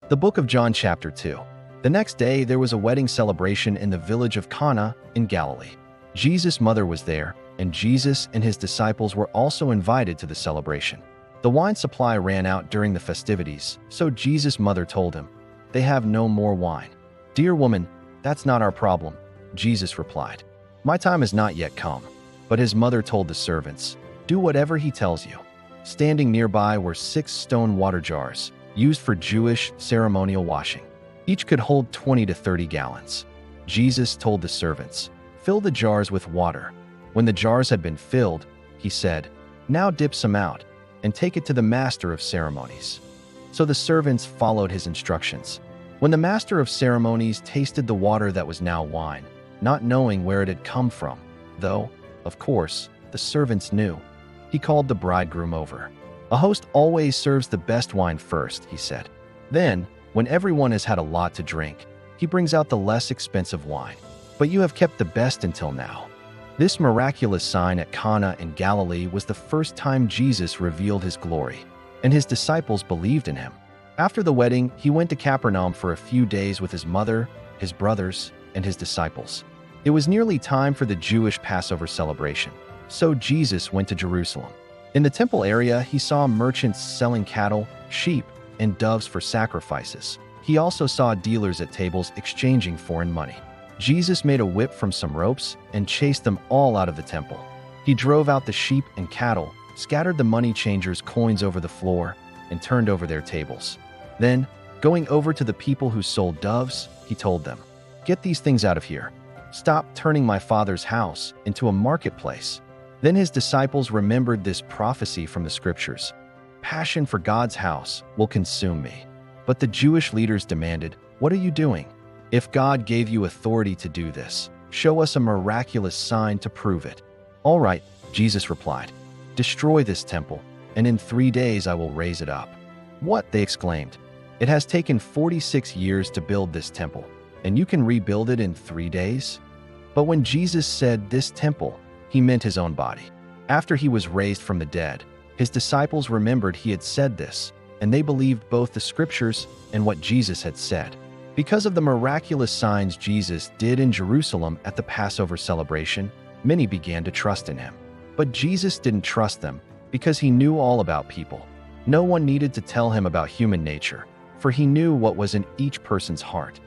The book of John chapter 2. The next day there was a wedding celebration in the village of Cana in Galilee. Jesus' mother was there, and Jesus and his disciples were also invited to the celebration. The wine supply ran out during the festivities, so Jesus' mother told him, "They have no more wine." "Dear woman, that's not our problem," Jesus replied. "My time has not yet come." But his mother told the servants, "Do whatever he tells you." Standing nearby were 6 stone water jars, used for Jewish ceremonial washing. Each could hold 20 to 30 gallons. Jesus told the servants, "Fill the jars with water." When the jars had been filled, he said, "Now dip some out and take it to the master of ceremonies." So the servants followed his instructions. When the master of ceremonies tasted the water that was now wine, not knowing where it had come from, though, of course, the servants knew, he called the bridegroom over. "A host always serves the best wine first," he said. "Then, when everyone has had a lot to drink, he brings out the less expensive wine. But you have kept the best until now." This miraculous sign at Cana in Galilee was the first time Jesus revealed his glory, and his disciples believed in him. After the wedding, he went to Capernaum for a few days with his mother, his brothers, and his disciples. It was nearly time for the Jewish Passover celebration, so Jesus went to Jerusalem. In the temple area, he saw merchants selling cattle, sheep, and doves for sacrifices. He also saw dealers at tables exchanging foreign money. Jesus made a whip from some ropes and chased them all out of the temple. He drove out the sheep and cattle, scattered the money changers' coins over the floor, and turned over their tables. Then, going over to the people who sold doves, he told them, "Get these things out of here. Stop turning my Father's house into a marketplace." Then his disciples remembered this prophecy from the scriptures. "Passion for God's house will consume me." But the Jewish leaders demanded, "What are you doing? If God gave you authority to do this, show us a miraculous sign to prove it." "All right," Jesus replied, "destroy this temple, and in 3 days I will raise it up." "What?" they exclaimed. "It has taken 46 years to build this temple, and you can rebuild it in 3 days?" But when Jesus said this temple, he meant his own body. After he was raised from the dead, his disciples remembered he had said this, and they believed both the scriptures and what Jesus had said. Because of the miraculous signs Jesus did in Jerusalem at the Passover celebration, many began to trust in him. But Jesus didn't trust them because he knew all about people. No one needed to tell him about human nature, for he knew what was in each person's heart.